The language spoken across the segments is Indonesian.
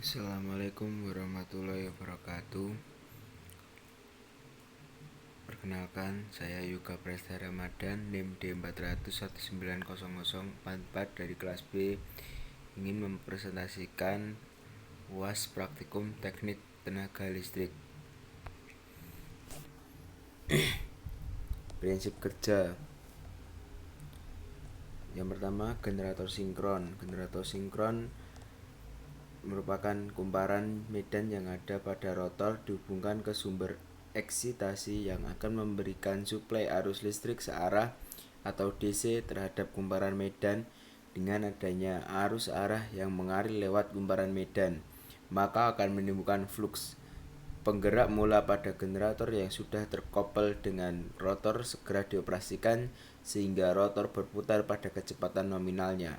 Assalamualaikum warahmatullahi wabarakatuh. Perkenalkan, saya Yuga Presta Ramadan, NIM D400190044 dari kelas B, ingin mempresentasikan UAS Praktikum Teknik Tenaga Listrik. Prinsip kerja. Yang pertama, generator sinkron. Generator sinkron merupakan kumparan medan yang ada pada rotor dihubungkan ke sumber eksitasi yang akan memberikan suplai arus listrik searah atau DC terhadap kumparan medan. Dengan adanya arus arah yang mengalir lewat kumparan medan, maka akan menimbulkan fluks. Penggerak mula pada generator yang sudah terkoppel dengan rotor segera dioperasikan sehingga rotor berputar pada kecepatan nominalnya.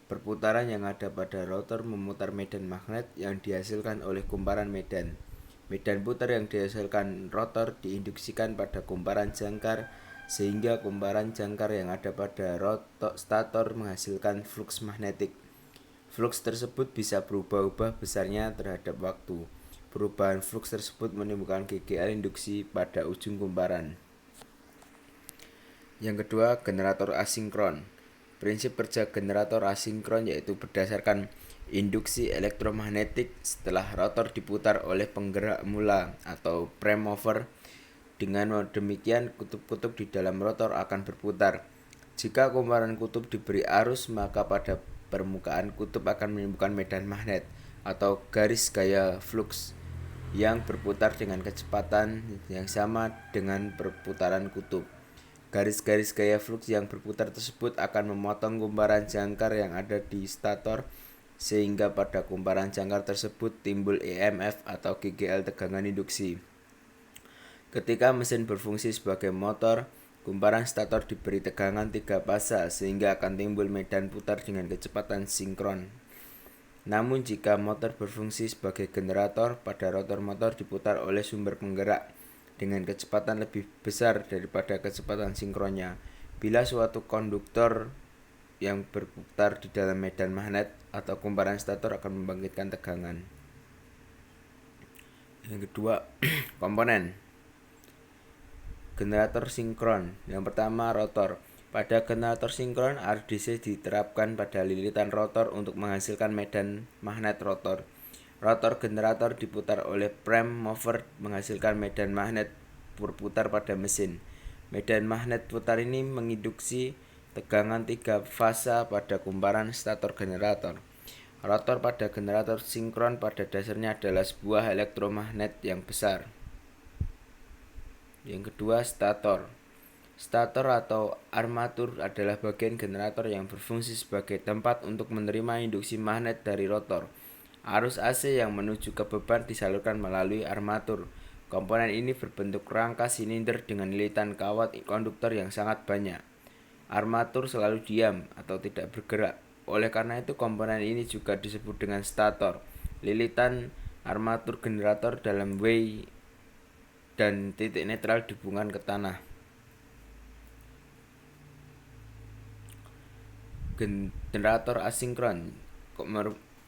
Perputaran yang ada pada rotor memutar medan magnet yang dihasilkan oleh kumparan medan. Medan putar yang dihasilkan rotor diinduksikan pada kumparan jangkar sehingga kumparan jangkar yang ada pada stator menghasilkan fluks magnetik. Fluks tersebut bisa berubah-ubah besarnya terhadap waktu. Perubahan fluks tersebut menimbulkan GGR induksi pada ujung kumparan. Yang kedua, generator asinkron. Prinsip kerja generator asinkron yaitu berdasarkan induksi elektromagnetik setelah rotor diputar oleh penggerak mula atau prime mover. Dengan demikian, kutub-kutub di dalam rotor akan berputar. Jika kumparan kutub diberi arus, maka pada permukaan kutub akan menimbulkan medan magnet atau garis gaya flux yang berputar dengan kecepatan yang sama dengan perputaran kutub. Garis-garis gaya flux yang berputar tersebut akan memotong kumparan jangkar yang ada di stator sehingga pada kumparan jangkar tersebut timbul EMF atau GGL tegangan induksi. Ketika mesin berfungsi sebagai motor, kumparan stator diberi tegangan 3 pasa sehingga akan timbul medan putar dengan kecepatan sinkron. Namun jika motor berfungsi sebagai generator, pada rotor motor diputar oleh sumber penggerak dengan kecepatan lebih besar daripada kecepatan sinkronnya. Bila suatu konduktor yang berputar di dalam medan magnet atau kumparan stator akan membangkitkan tegangan. Yang kedua, komponen generator sinkron. Yang pertama, rotor. Pada generator sinkron, arus DC diterapkan pada lilitan rotor untuk menghasilkan medan magnet rotor. Rotor generator diputar oleh prime mover menghasilkan medan magnet berputar pada mesin. Medan magnet putar ini menginduksi tegangan 3 fasa pada kumparan stator generator. Rotor pada generator sinkron pada dasarnya adalah sebuah elektromagnet yang besar. Yang kedua, stator. Stator atau armatur adalah bagian generator yang berfungsi sebagai tempat untuk menerima induksi magnet dari rotor. Arus AC yang menuju ke beban disalurkan melalui armatur. Komponen ini berbentuk rangka silinder dengan lilitan kawat konduktor yang sangat banyak. Armatur selalu diam atau tidak bergerak. Oleh karena itu, komponen ini juga disebut dengan stator. Lilitan armatur generator dalam W dan titik netral dihubungkan ke tanah. Generator asinkron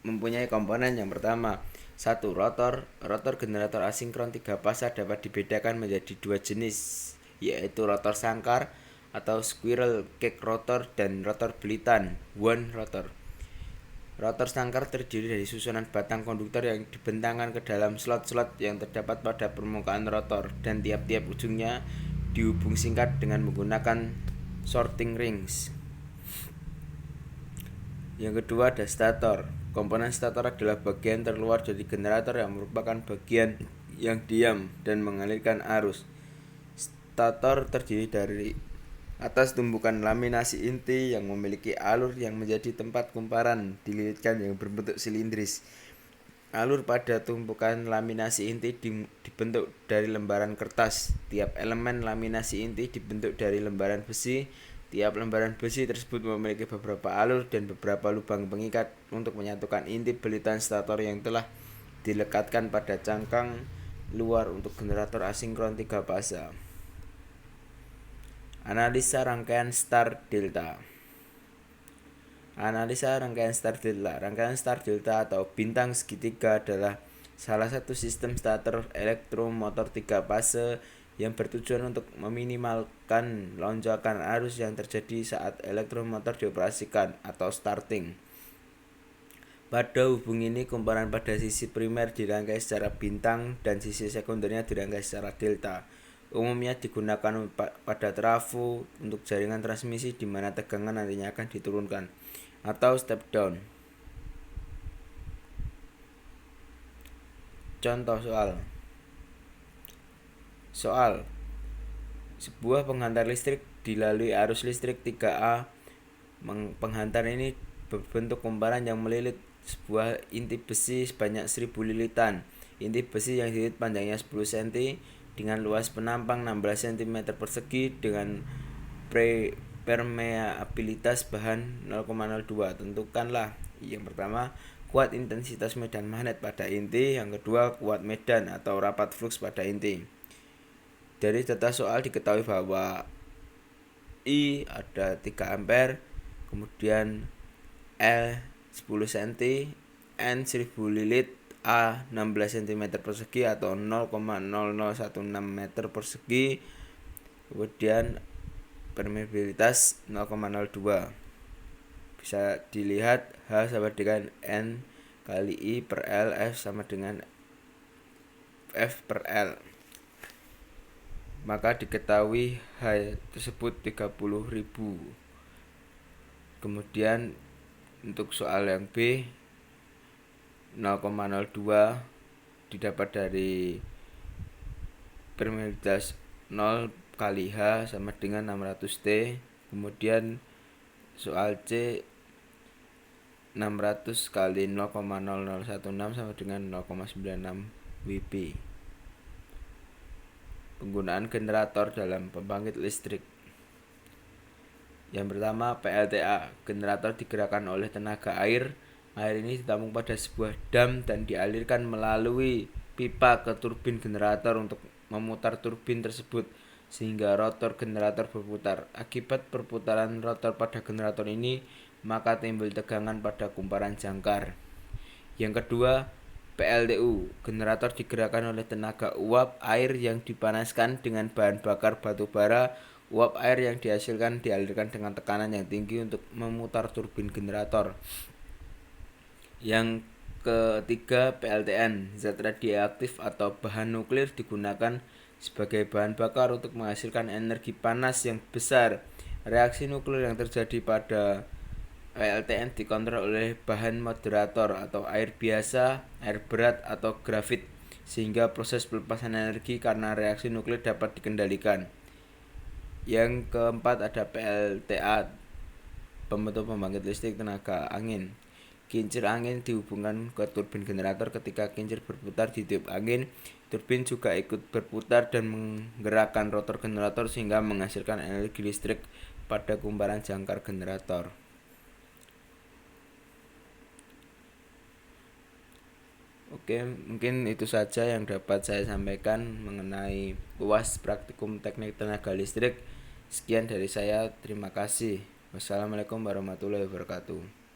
mempunyai komponen yang pertama, 1. Rotor generator asinkron 3 pasa dapat dibedakan menjadi 2 jenis, yaitu rotor sangkar atau squirrel cage rotor dan rotor belitan one rotor. Rotor sangkar terdiri dari susunan batang konduktor yang dibentangkan ke dalam slot-slot yang terdapat pada permukaan rotor dan tiap-tiap ujungnya dihubung singkat dengan menggunakan sorting rings. Yang kedua, ada stator. Komponen stator adalah bagian terluar dari generator yang merupakan bagian yang diam dan mengalirkan arus. Stator terdiri dari atas tumpukan laminasi inti yang memiliki alur yang menjadi tempat kumparan dililitkan yang berbentuk silindris. Alur pada tumpukan laminasi inti dibentuk dari lembaran kertas. Tiap elemen laminasi inti dibentuk dari lembaran besi. Tiap lembaran besi tersebut memiliki beberapa alur dan beberapa lubang pengikat untuk menyatukan inti belitan stator yang telah dilekatkan pada cangkang luar untuk generator asinkron 3 pasa. Analisa rangkaian star delta. Analisa rangkaian star delta. Rangkaian star delta atau bintang segitiga adalah salah satu sistem starter elektromotor 3 fase yang bertujuan untuk meminimalkan lonjakan arus yang terjadi saat elektromotor dioperasikan atau starting. Pada hubung ini, kumparan pada sisi primer dirangkai secara bintang dan sisi sekundernya dirangkai secara delta. Umumnya digunakan pada trafo untuk jaringan transmisi di mana tegangan nantinya akan diturunkan atau step down. Contoh soal sebuah penghantar listrik dilalui arus listrik 3A. Penghantar ini berbentuk kumparan yang melilit sebuah inti besi sebanyak 1000 lilitan. Inti besi yang dililit panjangnya 10 cm dengan luas penampang 16 cm persegi dengan permeabilitas bahan 0,02. Tentukanlah yang pertama kuat intensitas medan magnet pada inti, yang kedua kuat medan atau rapat flux pada inti. Dari data soal diketahui bahwa I ada 3 ampere, kemudian L 10 cm, N 1000 lilit, A 16 cm persegi atau 0,0016 meter persegi, kemudian permeabilitas 0,02. Bisa dilihat H sama dengan N kali I per L, F sama dengan F per L. Maka diketahui H tersebut 30.000. Kemudian untuk soal yang B, 0,02 didapat dari permeabilitas 0 kali H sama dengan 600 T. Kemudian soal C, 600 kali 0,0016 sama dengan 0,96 Wb. Penggunaan generator dalam pembangkit listrik. Yang pertama, PLTA. Generator digerakkan oleh tenaga air. Air ini ditampung pada sebuah dam dan dialirkan melalui pipa ke turbin generator untuk memutar turbin tersebut sehingga rotor generator berputar. Akibat perputaran rotor pada generator ini, maka timbul tegangan pada kumparan jangkar. Yang kedua, PLTU. Generator digerakkan oleh tenaga uap air yang dipanaskan dengan bahan bakar batu bara. Uap air yang dihasilkan dialirkan dengan tekanan yang tinggi untuk memutar turbin generator. Yang ketiga, PLTN. Zat radioaktif atau bahan nuklir digunakan sebagai bahan bakar untuk menghasilkan energi panas yang besar. Reaksi nuklir yang terjadi pada PLTN dikontrol oleh bahan moderator atau air biasa, air berat, atau grafit, sehingga proses pelepasan energi karena reaksi nuklir dapat dikendalikan. Yang keempat ada PLTA, pembentuk pembangkit listrik tenaga angin. Kincir angin dihubungkan ke turbin generator. Ketika kincir berputar di tiup angin, turbin juga ikut berputar dan menggerakkan rotor generator sehingga menghasilkan energi listrik pada kumparan jangkar generator. Oke, mungkin itu saja yang dapat saya sampaikan mengenai UAS Praktikum Teknik Tenaga Listrik. Sekian dari saya, terima kasih. Wassalamualaikum warahmatullahi wabarakatuh.